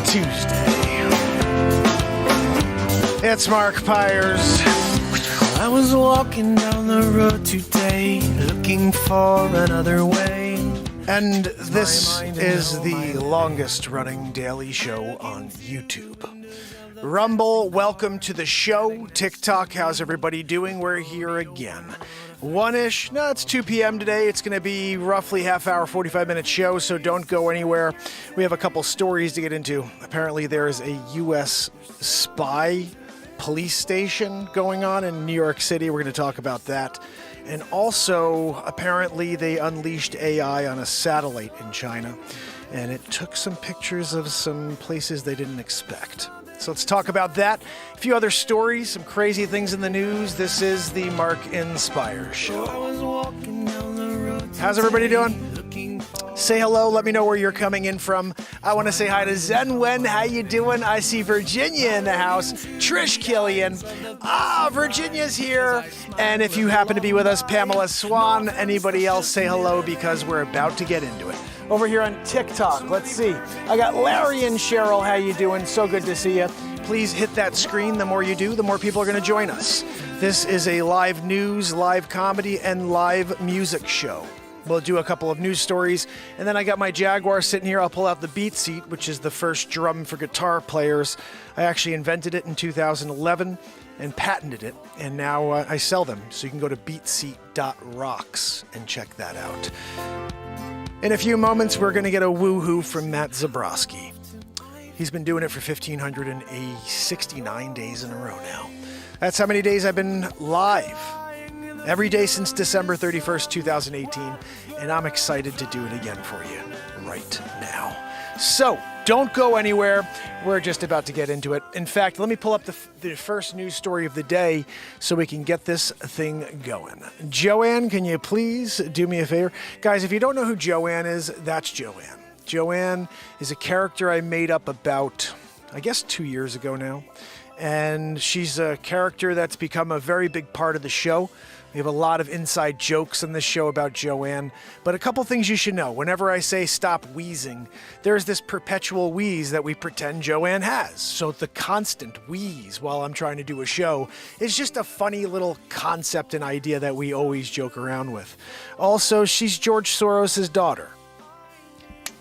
Tuesday. It's Mark Pires. I was walking down the road today, looking for another way. And this is the longest running daily show on YouTube. Rumble, welcome to the show. TikTok, how's everybody doing? We're here again. 1-ish, no, it's 2 p.m. today. It's going to be roughly half hour, 45-minute show, so don't go anywhere. We have a couple stories to get into. Apparently there is a U.S. spy police station going on in New York City. We're going to talk about that. And also, apparently they unleashed AI on a satellite in China, and it took some pictures of some places they didn't expect. So let's talk about that. A few other stories, some crazy things in the news. This is the Mark Inspire Show. How's everybody doing? Say hello. Let me know where you're coming in from. I want to say hi to Zen Wen. How you doing? I see Virginia in the house. Trish Killian. Virginia's here. And if you happen to be with us, Pamela Swan. Anybody else, say hello because we're about to get into it. Over here on TikTok, let's see. I got Larry and Cheryl. How you doing? So good to see you. Please hit that screen. The more you do, the more people are going to join us. This is a live news, live comedy, and live music show. We'll do a couple of news stories, and then I got my Jaguar sitting here. I'll pull out the BeatSeat, which is the first drum for guitar players. I actually invented it in 2011 and patented it, and now I sell them. So you can go to BeatSeat.rocks and check that out. In a few moments, we're going to get a woohoo from Matt Zabrowski. He's been doing it for 1,569 days in a row now. That's how many days I've been live. Every day since December 31st, 2018. And I'm excited to do it again for you right now. So, don't go anywhere. We're just about to get into it. In fact, let me pull up the first news story of the day so we can get this thing going. Joanne, can you please do me a favor? Guys, if you don't know who Joanne is, that's Joanne. Joanne is a character I made up about, I guess, 2 years ago now. And she's a character that's become a very big part of the show. We have a lot of inside jokes on this show about Joanne, but a couple things you should know. Whenever I say stop wheezing, there's this perpetual wheeze that we pretend Joanne has. So the constant wheeze while I'm trying to do a show is just a funny little concept and idea that we always joke around with. Also, she's George Soros' daughter.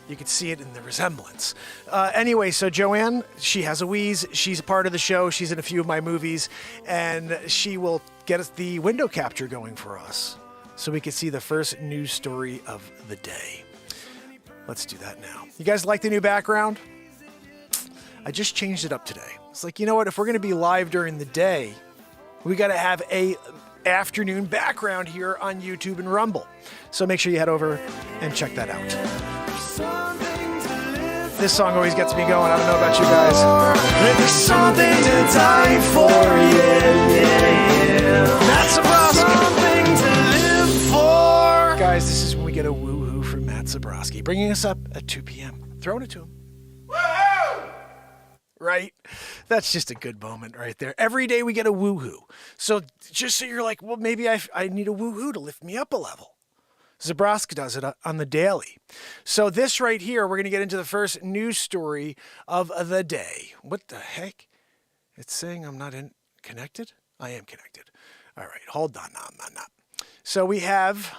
You can see it in the resemblance. Anyway, so Joanne, she has a wheeze. She's a part of the show. She's in a few of my movies. And she will get us the window capture going for us so we can see the first news story of the day. Let's do that now. You guys like the new background? I just changed it up today. It's like, you know what? If we're going to be live during the day, we got to have a afternoon background here on YouTube and Rumble. So make sure you head over and check that out. This song always gets me going. I don't know about you guys. There's something to die for, yeah. Matt Zabrowski. Something to live for. Guys, this is when we get a woohoo from Matt Zabrowski, bringing us up at 2 p.m. Throwing it to him. Woohoo! Right? That's just a good moment right there. Every day we get a woohoo. So just so you're like, well, maybe I need a woohoo to lift me up a level. Zabrowski does it on the daily. So this right here, we're going to get into the first news story of the day. What the heck? It's saying I'm not connected? I am connected. All right, hold on. No, I'm not. So we have,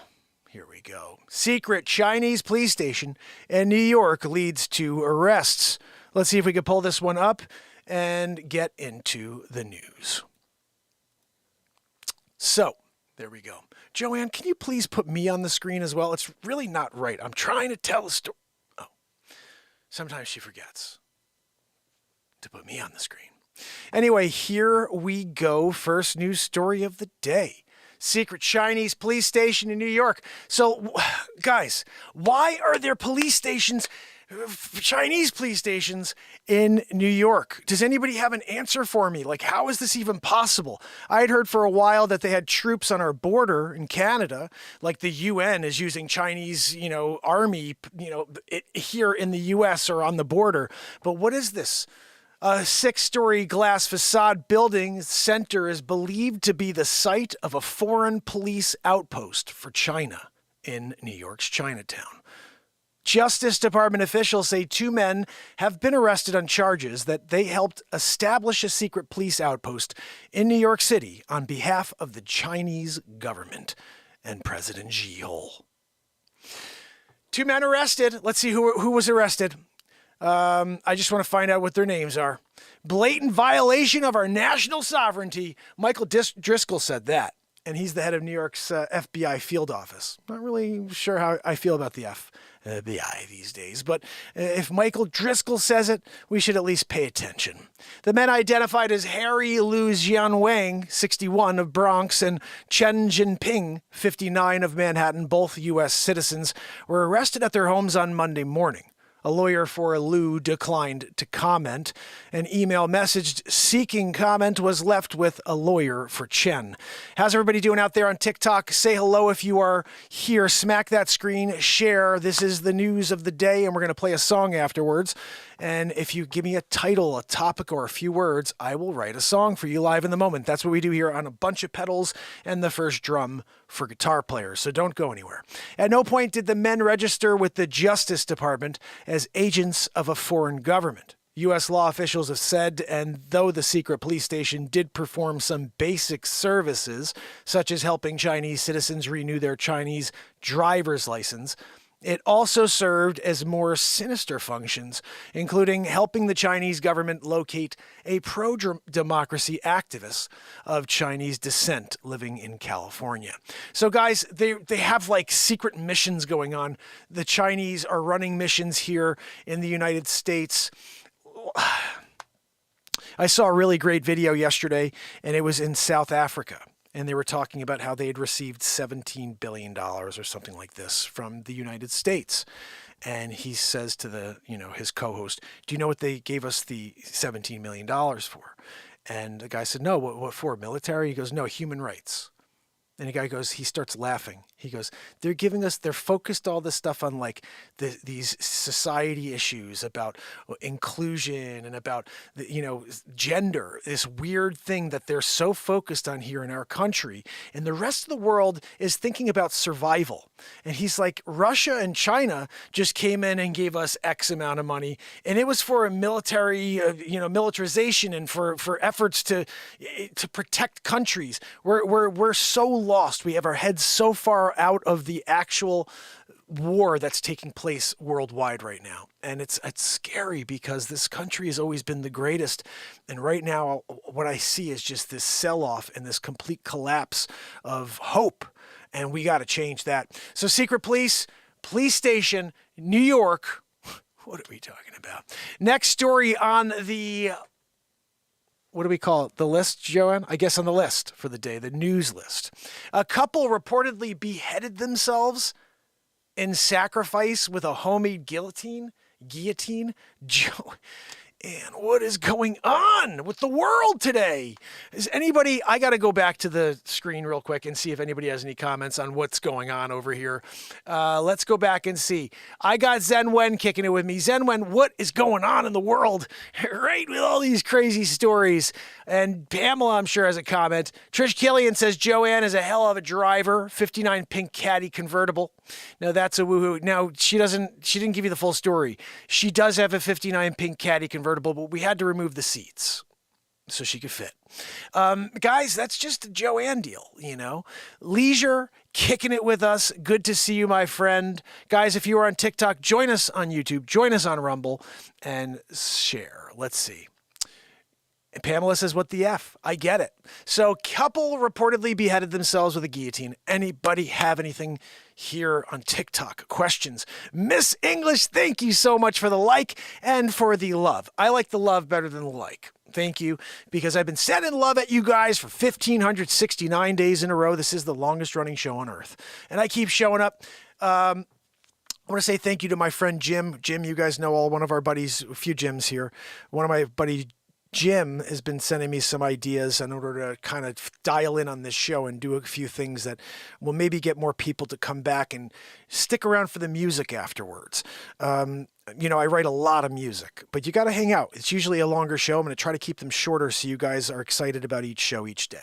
here we go. Secret Chinese police station in New York leads to arrests. Let's see if we can pull this one up and get into the news. So, there we go. Joanne, can you please put me on the screen as well? It's really not right. I'm trying to tell a story. Oh, sometimes she forgets to put me on the screen. Anyway, here we go. First news story of the day. Secret Chinese police station in New York. So, guys, why are there police stations, Chinese police stations in New York? Does anybody have an answer for me? Like, how is this even possible? I had heard for a while that they had troops on our border in Canada, like the UN is using Chinese, army, here in the US or on the border. But what is this? A 6-story glass facade building center is believed to be the site of a foreign police outpost for China in New York's Chinatown. Justice Department officials say 2 men have been arrested on charges that they helped establish a secret police outpost in New York City on behalf of the Chinese government and President Xi. 2 men arrested. Let's see who was arrested. I just want to find out what their names are. Blatant violation of our national sovereignty. Michael Driscoll said that, and he's the head of New York's FBI field office. Not really sure how I feel about the FBI these days, but if Michael Driscoll says it, we should at least pay attention. The men identified as Harry Lu Jianwang, 61, of Bronx, and Chen Jinping, 59, of Manhattan, both U.S. citizens, were arrested at their homes on Monday morning. A lawyer for Liu declined to comment. An email message seeking comment was left with a lawyer for Chen. How's everybody doing out there on TikTok? Say hello if you are here. Smack that screen, share. This is the news of the day, and we're going to play a song afterwards. And if you give me a title, a topic, or a few words, I will write a song for you live in the moment. That's what we do here on A Bunch of Pedals and the first drum for guitar players, so don't go anywhere. At no point did the men register with the Justice Department as agents of a foreign government. U.S. law officials have said, and though the secret police station did perform some basic services, such as helping Chinese citizens renew their Chinese driver's license, it also served as more sinister functions, including helping the Chinese government locate a pro-democracy activist of Chinese descent living in California. So guys, they have like secret missions going on. The Chinese are running missions here in the United States. I saw a really great video yesterday, and it was in South Africa. And they were talking about how they had received $17 billion or something like this from the United States. And he says to his co-host, do you know what they gave us the $17 million for? And the guy said, no, what for? Military? He goes, no, human rights. And the guy goes, he starts laughing. He goes, they're focused all this stuff on like these society issues about inclusion and about, gender, this weird thing that they're so focused on here in our country. And the rest of the world is thinking about survival. And he's like, Russia and China just came in and gave us X amount of money. And it was for a military, militarization and for efforts to protect countries. We're so lost. We have our heads so far out of the actual war that's taking place worldwide right now. And it's scary because this country has always been the greatest. And right now, what I see is just this sell-off and this complete collapse of hope. And we got to change that. So secret police station, New York. What are we talking about? Next story on the... What do we call it? The list, Joanne? I guess on the list for the day, the news list. A couple reportedly beheaded themselves in sacrifice with a homemade guillotine. And what is going on with the world today? Is anybody, I got to go back to the screen real quick and see if anybody has any comments on what's going on over here. Let's go back and see. I got Zen Wen kicking it with me. Zen Wen, what is going on in the world? Right, with all these crazy stories. And Pamela, I'm sure, has a comment. Trish Killian says Joanne is a hell of a driver. 59 pink caddy convertible. Now that's a woohoo. Now she didn't give you the full story. She does have a 59 pink caddy convertible, but we had to remove the seats so she could fit. Guys, that's just a Joanne deal, Leisure, kicking it with us. Good to see you, my friend. Guys, if you are on TikTok, join us on YouTube, join us on Rumble, and share. Let's see. And Pamela says, what the F? I get it. So couple reportedly beheaded themselves with a guillotine. Anybody have anything here on TikTok? Questions? Miss English, thank you so much for the like and for the love. I like the love better than the like. Thank you, because I've been sending love at you guys for 1,569 days in a row. This is the longest running show on earth. And I keep showing up. I want to say thank you to my friend Jim. Jim, you guys know one of our buddies, a few Jims here. One of my buddies, Jim, has been sending me some ideas in order to kind of dial in on this show and do a few things that will maybe get more people to come back and stick around for the music afterwards. I write a lot of music, but you got to hang out. It's usually a longer show. I'm going to try to keep them shorter so you guys are excited about each show each day.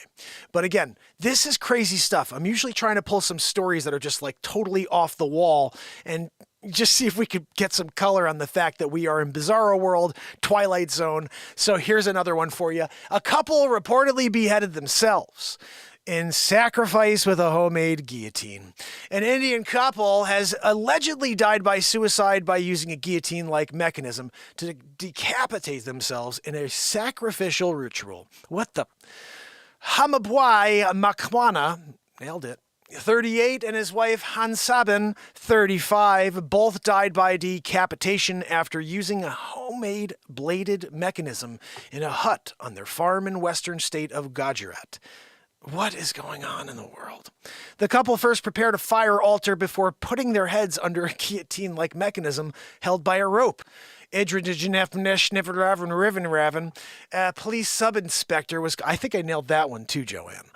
But again, this is crazy stuff. I'm usually trying to pull some stories that are just like totally off the wall and just see if we could get some color on the fact that we are in Bizarro World, Twilight Zone. So here's another one for you. A couple reportedly beheaded themselves in sacrifice with a homemade guillotine. An Indian couple has allegedly died by suicide by using a guillotine-like mechanism to decapitate themselves in a sacrificial ritual. What the? Hamabwai Makwana, nailed it, 38, and his wife Hansabin, 35, both died by decapitation after using a homemade bladed mechanism in a hut on their farm in western state of Gujarat. What is going on in the world? The couple first prepared a fire altar before putting their heads under a guillotine-like mechanism held by a rope. Police sub-inspector was, I think I nailed that one too, Joanne.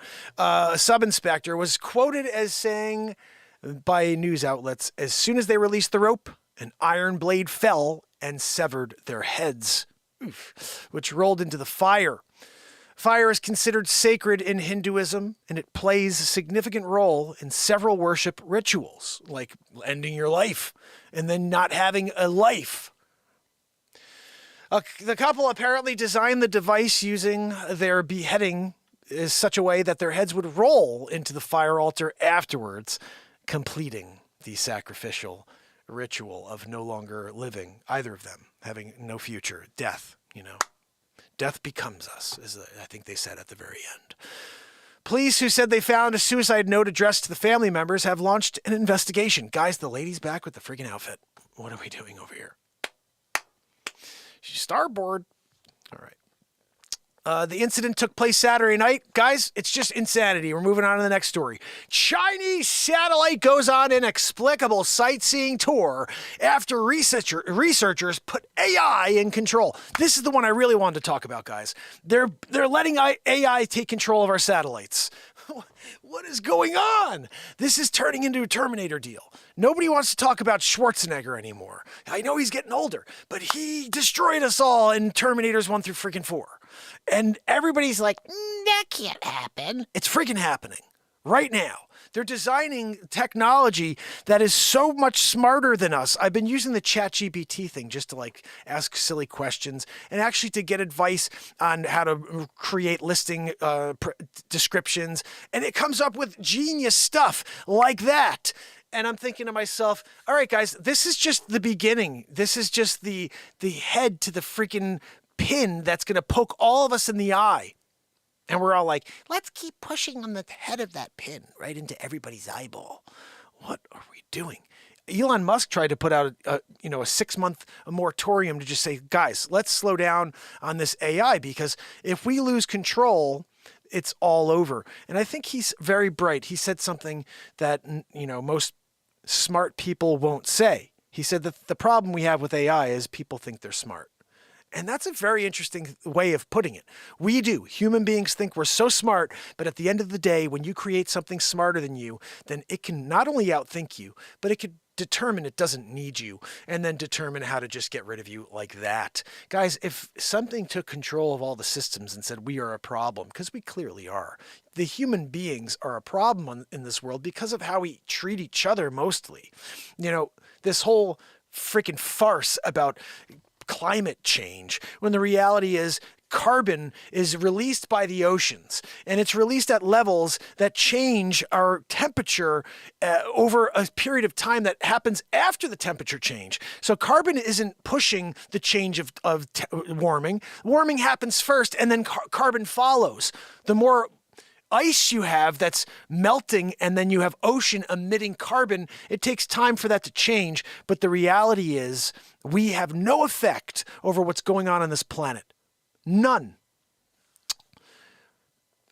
Sub-inspector was quoted as saying by news outlets, as soon as they released the rope, an iron blade fell and severed their heads, which rolled into the fire. Fire is considered sacred in Hinduism, and it plays a significant role in several worship rituals, like ending your life and then not having a life. The couple apparently designed the device using their beheading in such a way that their heads would roll into the fire altar afterwards, completing the sacrificial ritual of no longer living, either of them, having no future, death, Death becomes us, as I think they said at the very end. Police, who said they found a suicide note addressed to the family members, have launched an investigation. Guys, the lady's back with the friggin' outfit. What are we doing over here? She's starboard. All right. The incident took place Saturday night. Guys, it's just insanity. We're moving on to the next story. Chinese satellite goes on inexplicable sightseeing tour after researchers put AI in control. This is the one I really wanted to talk about, guys. They're letting AI take control of our satellites. What is going on? This is turning into a Terminator deal. Nobody wants to talk about Schwarzenegger anymore. I know he's getting older, but he destroyed us all in Terminators 1 through freaking 4. And everybody's like, that can't happen. It's freaking happening right now. They're designing technology that is so much smarter than us. I've been using the ChatGPT thing just to ask silly questions and actually to get advice on how to create listing descriptions. And it comes up with genius stuff like that. And I'm thinking to myself, all right, guys, this is just the beginning. This is just the head to the freaking pin that's going to poke all of us in the eye. And we're all like, let's keep pushing on the head of that pin right into everybody's eyeball. What are we doing? Elon Musk tried to put out a 6-month moratorium to just say, guys, let's slow down on this AI, because if we lose control, it's all over. And I think he's very bright. He said something that, most smart people won't say. He said that the problem we have with AI is people think they're smart. And that's a very interesting way of putting it. We do. Human beings think we're so smart, but at the end of the day, when you create something smarter than you, then it can not only outthink you, but it could determine it doesn't need you, and then determine how to just get rid of you like that. Guys, if something took control of all the systems and said we are a problem, because we clearly are, the human beings are a problem in this world because of how we treat each other mostly. This whole freaking farce about climate change, when the reality is carbon is released by the oceans, and it's released at levels that change our temperature over a period of time that happens after the temperature change. So carbon isn't pushing the change of warming. Warming happens first, and then carbon follows. The more ice you have that's melting, and then you have ocean emitting carbon, it takes time for that to change. But the reality is we have no effect over what's going on this planet. None.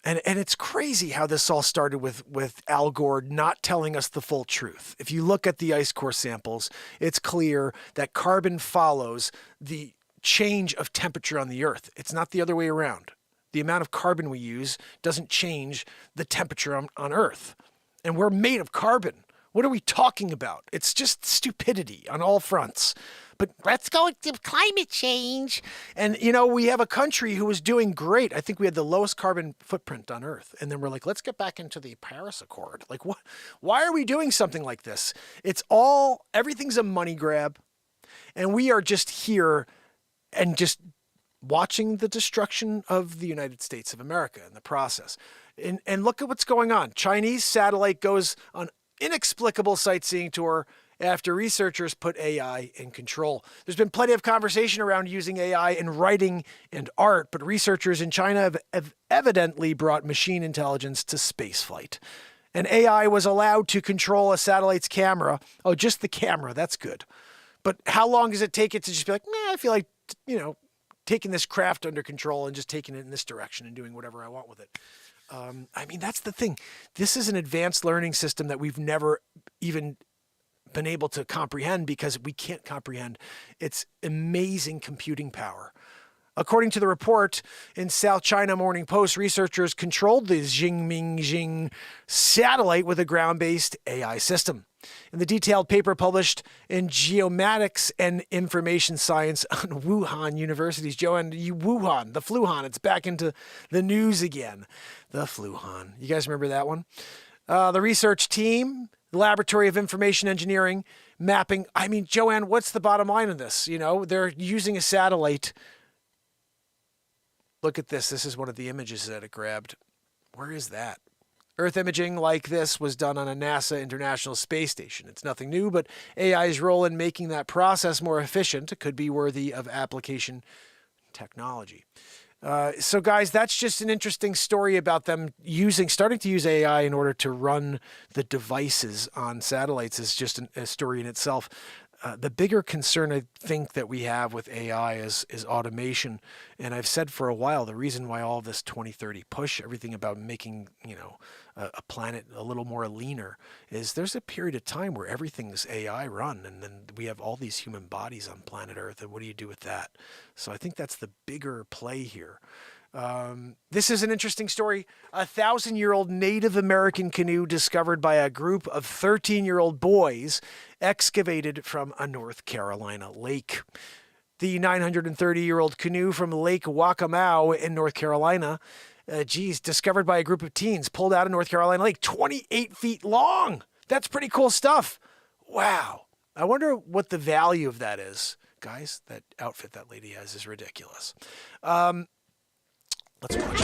And it's crazy how this all started with Al Gore not telling us the full truth. If you look at the ice core samples, it's clear that carbon follows the change of temperature on the Earth. It's not the other way around. The amount of carbon we use doesn't change the temperature on Earth. And we're made of carbon. What are we talking about? It's just stupidity on all fronts. But let's go to climate change. And, we have a country who was doing great. I think we had the lowest carbon footprint on Earth. And then we're like, let's get back into the Paris Accord. Like, what? Why are we doing something like this? Everything's a money grab. And we are just here and just watching the destruction of the United States of America in the process. And look at what's going on. Chinese satellite goes on inexplicable sightseeing tour after researchers put AI in control. There's been plenty of conversation around using AI in writing and art, but researchers in China have evidently brought machine intelligence to spaceflight. And AI was allowed to control a satellite's camera. Oh, just the camera. That's good. But how long does it take it to just be like, I feel like, taking this craft under control and just taking it in this direction and doing whatever I want with it. That's the thing. This is an advanced learning system that we've never even been able to comprehend because we can't comprehend its amazing computing power. According to the report in South China Morning Post, researchers controlled the Jingming satellite with a ground-based AI system. In the detailed paper published in Geomatics and Information Science on Wuhan University's Wuhan, the Fluhan, it's back into the news again. The Fluhan. You guys remember that one? The research team, the Laboratory of Information Engineering, mapping. Joanne, what's the bottom line of this? They're using a satellite. Look at this. This is one of the images that it grabbed. Where is that? Earth imaging like this was done on a NASA International Space Station. It's nothing new, but AI's role in making that process more efficient could be worthy of application technology. So guys, that's just an interesting story about them starting to use AI in order to run the devices on satellites is just a story in itself. The bigger concern I think that we have with AI is automation. And I've said for a while, the reason why all this 2030 push, everything about making, a planet a little more leaner is there's a period of time where everything's AI run. And then we have all these human bodies on planet Earth. And what do you do with that? So I think that's the bigger play here. This is an interesting story. A 1,000-year-old Native American canoe discovered by a group of 13-year-old boys excavated from a North Carolina lake. The 930-year-old canoe from Lake Waccamaw in North Carolina, discovered by a group of teens, pulled out of North Carolina lake, 28 feet long. That's pretty cool stuff. Wow. I wonder what the value of that is. Guys, that outfit that lady has is ridiculous. Let's watch.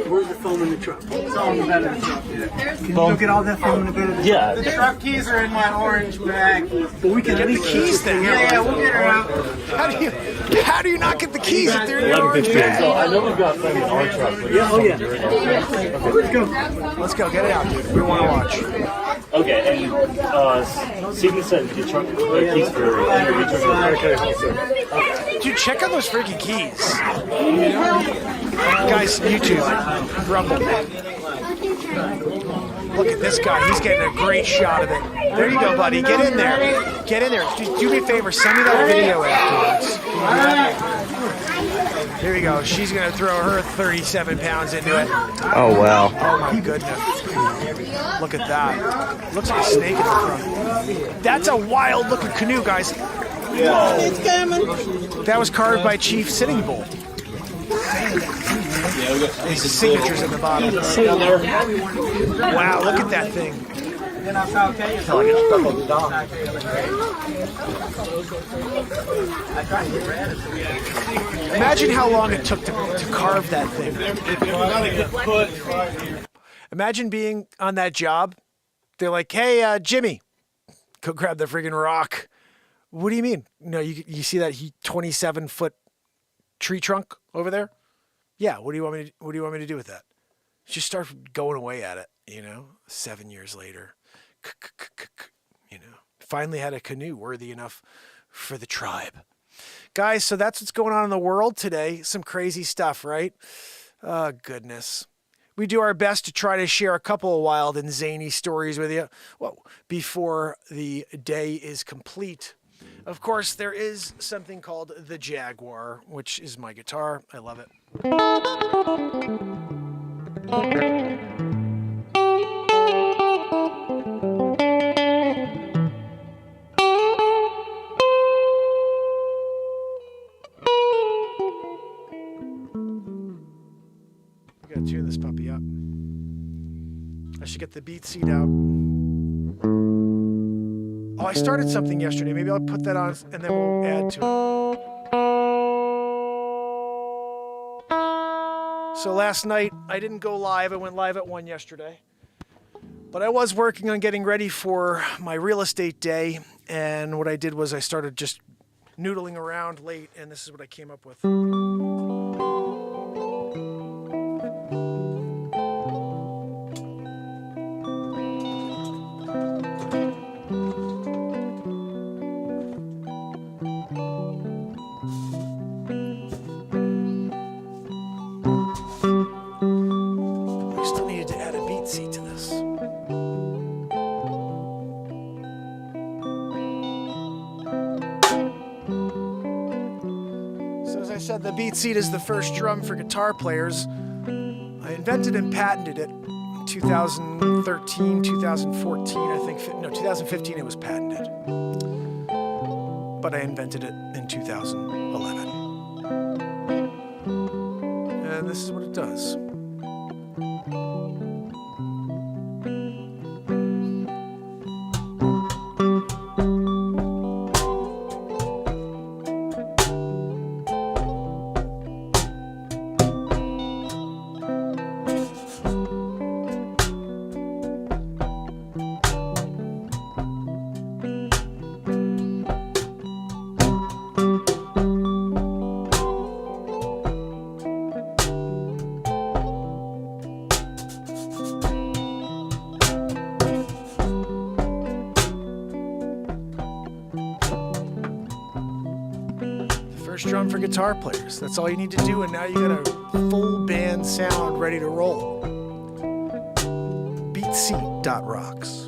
Where's the phone in the truck? It's all in the bed of the truck. Yeah. Can you go get all that phone in the bed of the truck? The truck keys are in my orange bag. But we can get the keys then. Yeah, we'll get her out. How do you not get the keys if they're in your orange bag? So I know we've got plenty in our truck. Let's go. Get it out, dude. We want to watch. Okay, and Stephen said the truck keys for Dude, check out those freaking keys. Guys, YouTube, Rumble. Look at this guy. He's getting a great shot of it. There you go, buddy. Get in there. Get in there. Do me a favor. Send me that video afterwards. Here we go. She's going to throw her 37 pounds into it. Oh, wow. Oh, my goodness. Look at that. Looks like a snake in the front. That's a wild-looking canoe, guys. Whoa. It's coming. That was carved by Chief Sitting Bull. His signature's at the bottom. Wow, look at that thing. Imagine how long it took to carve that thing. Imagine being on that job. They're like, hey, Jimmy, go grab the friggin' rock. What do you mean? No, you see that 27-foot tree trunk over there? Yeah. What do you want me to do with that? Just start going away at it. 7 years later, finally had a canoe worthy enough for the tribe. Guys, so that's what's going on in the world today. Some crazy stuff, right? Oh, goodness. We do our best to try to share a couple of wild and zany stories with you before the day is complete. Of course, there is something called the Jaguar, which is my guitar. I love it. this puppy up. I should get the BeatSeat out. Oh, I started something yesterday. Maybe I'll put that on and then we'll add to it. So last night, I didn't go live. I went live at 1 yesterday. But I was working on getting ready for my real estate day. And what I did was I started just noodling around late. And this is what I came up with. The BeatSeat is the first drum for guitar players. I invented and patented it in 2013, 2014, I think. No, 2015 it was patented. But I invented it in 2011. And this is what it does. First drum for guitar players. That's all you need to do, and now you got a full band sound ready to roll. BeatSeat.rocks.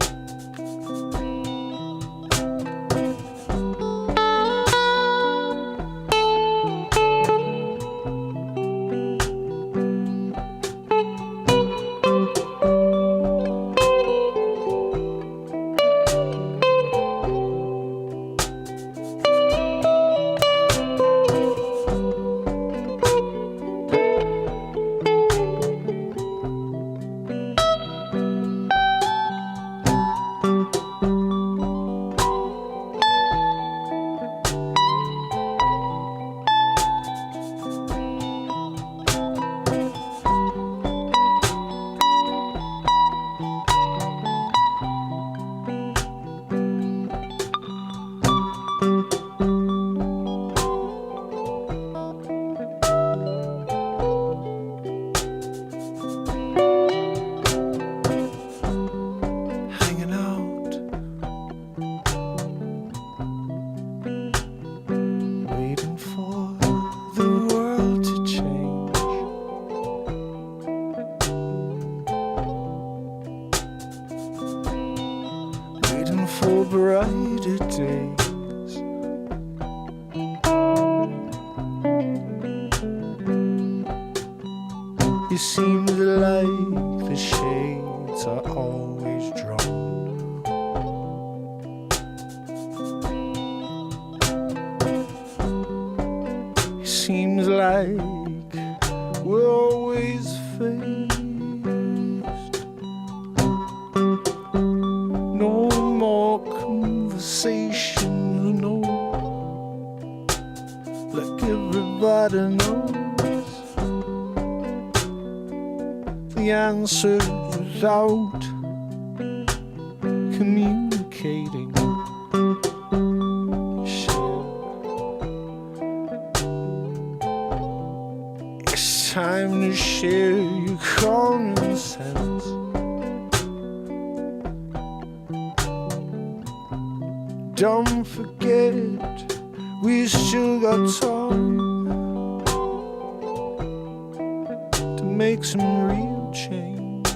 For brighter days. It seems like the shades are always drawn. It seems like we're always faced. No more conversation, no. Like everybody knows the answers without communicating. It's time to share your common sense. Don't forget, we still got time to make some real change.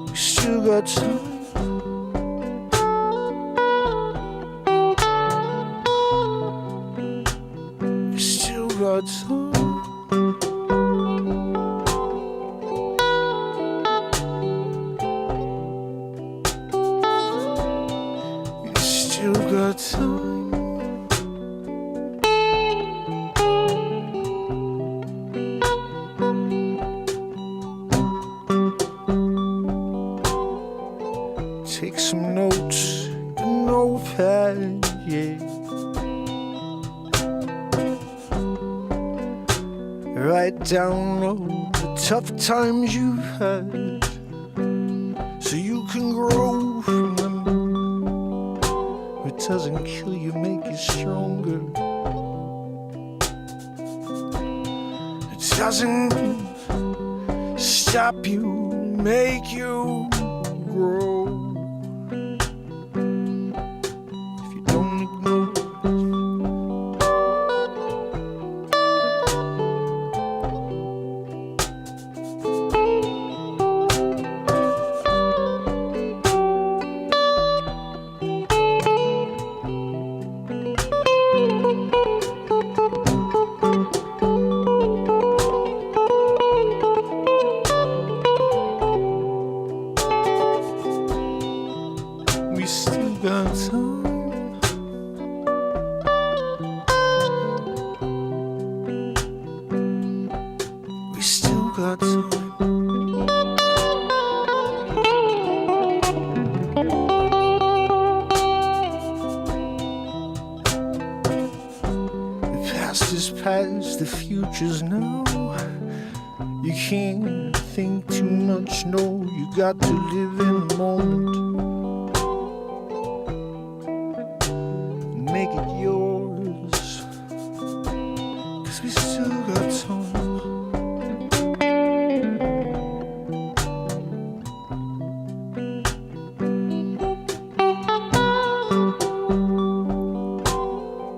We still got time. We still got time. Still got time. Write down all the tough times you've had, so you can grow from them. It doesn't kill you, make you stronger. It doesn't stop you, make you grow. If you don't ignore it. We still got time. We still got time. The past is past, the future's now. You can't think too much, no, you got to live in the moment. Make it yours, 'cause we still got time.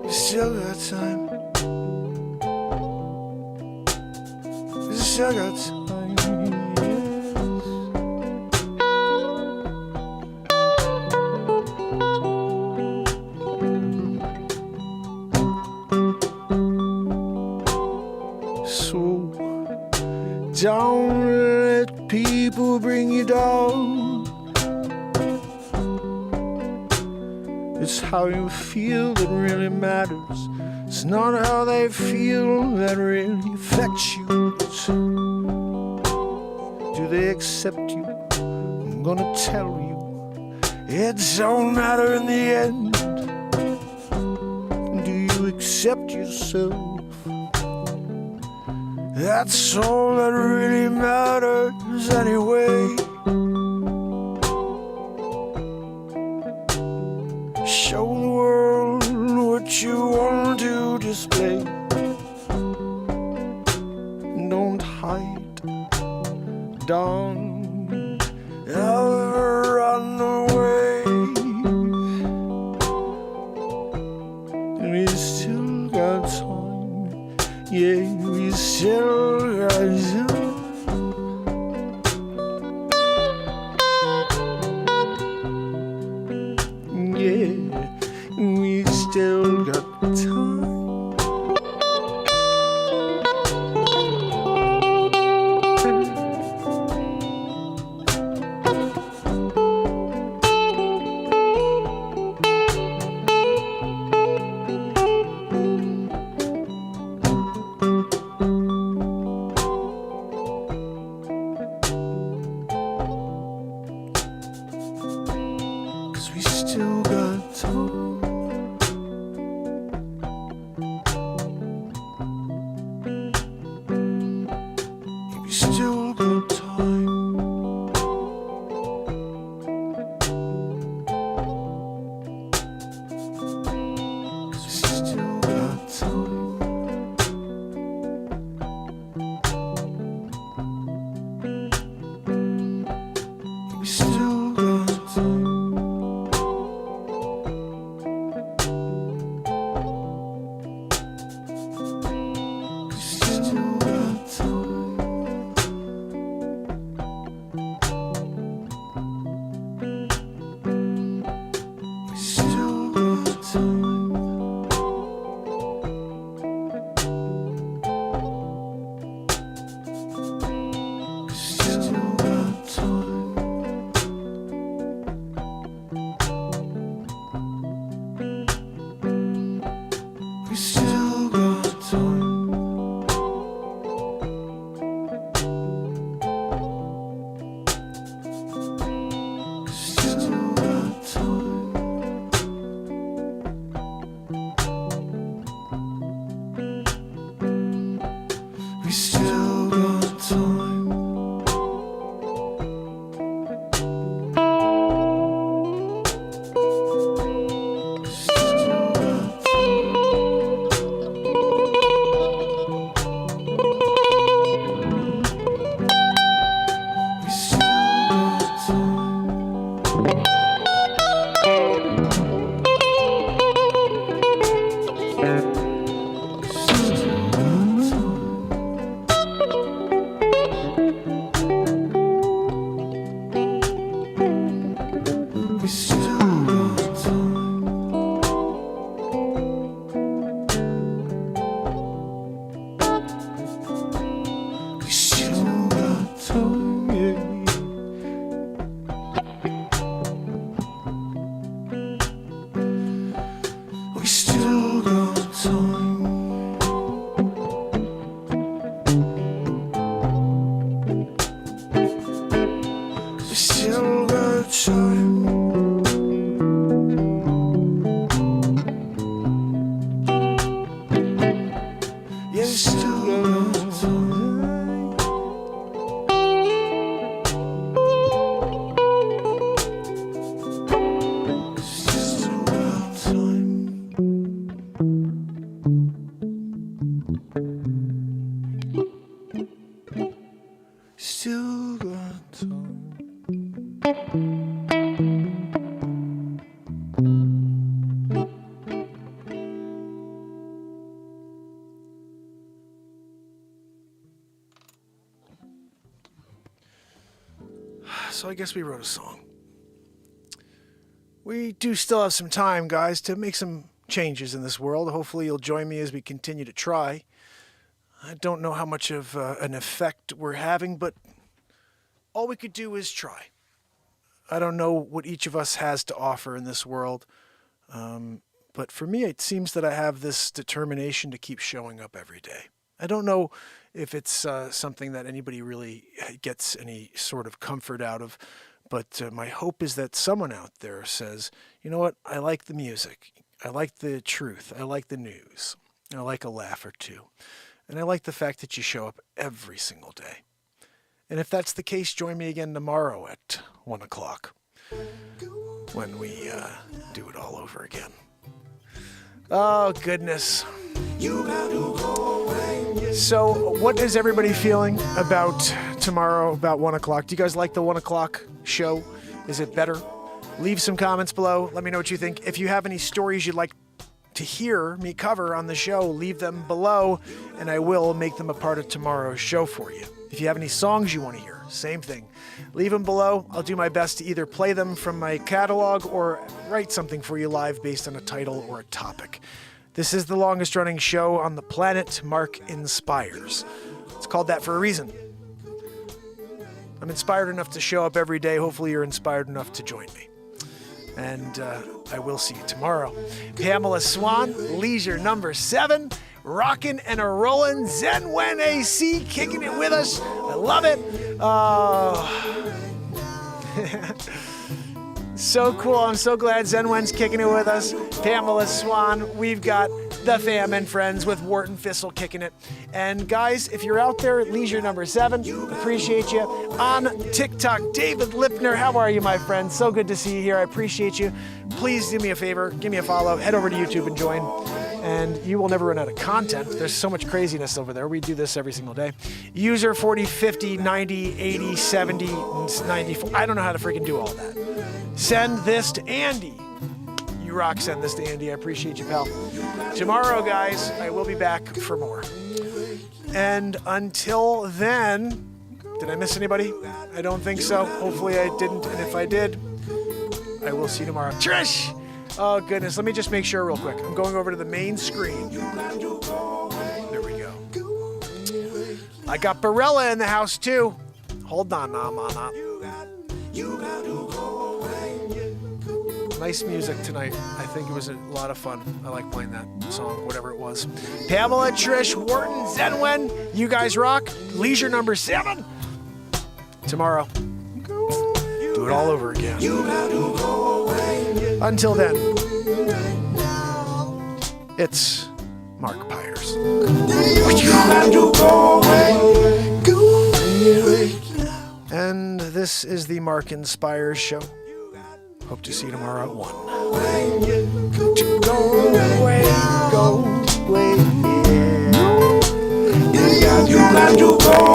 We still got time. We still got time, yes. So don't let people bring you down. It's how you feel that really matters. It's not how they feel that really affects you. Do they accept you? I'm gonna tell you, it don't matter in the end. Do you accept yourself? That's all that really matters anyway. Show the world what you want to display. Don't hide, don't ever run away. We still got time, yeah, we still got time. Yeah, we still got time. Still got time. So I guess we wrote a song. We do still have some time, guys, to make some changes in this world. Hopefully you'll join me as we continue to try. I don't know how much of an effect we're having, but all we could do is try. I don't know what each of us has to offer in this world, but for me, it seems that I have this determination to keep showing up every day. I don't know if it's something that anybody really gets any sort of comfort out of, but my hope is that someone out there says, you know what, I like the music, I like the truth, I like the news, I like a laugh or two, and I like the fact that you show up every single day. And if that's the case, join me again tomorrow at 1 o'clock when we do it all over again. Oh, goodness. So what is everybody feeling about tomorrow, about 1 o'clock? Do you guys like the 1 o'clock show? Is it better? Leave some comments below. Let me know what you think. If you have any stories you'd like to hear me cover on the show, leave them below, and I will make them a part of tomorrow's show for you. If you have any songs you want to hear, same thing. Leave them below. I'll do my best to either play them from my catalog or write something for you live based on a title or a topic. This is the longest running show on the planet, Mark Inspires. It's called that for a reason. I'm inspired enough to show up every day. Hopefully you're inspired enough to join me. And I will see you tomorrow. Pamela Swan, Leisure number 7. Rockin' and a rollin', Zen Wen AC kicking it with us. I love it. So cool. I'm so glad Zen Wen's kicking it with us. Pamela Swan. We've got the fam and friends with Wharton Fissel kicking it. And guys, if you're out there at Leisure number 7, appreciate you. On TikTok, David Lipner. How are you, my friend? So good to see you here. I appreciate you. Please do me a favor. Give me a follow. Head over to YouTube and join. And you will never run out of content. There's so much craziness over there. We do this every single day. User 40, 50, 90, 80, 70, 94. I don't know how to freaking do all that. Send this to Andy. You rock. Send this to Andy. I appreciate you, pal. Tomorrow, guys, I will be back for more. And until then, did I miss anybody? I don't think so. Hopefully I didn't. And if I did, I will see you tomorrow. Trish! Oh, goodness. Let me just make sure real quick. I'm going over to the main screen. There we go. I got Barella in the house, too. Hold on, Mama. Nice music tonight. I think it was a lot of fun. I like playing that song, whatever it was. Pamela, Trish, Wharton, Zenwen, you guys rock. Leisure number 7. Tomorrow. Do it all over again. Until then, it's Mark Pires. And this is the Mark Inspires show. Hope to see you tomorrow at 1. Go away, yeah. You got to go.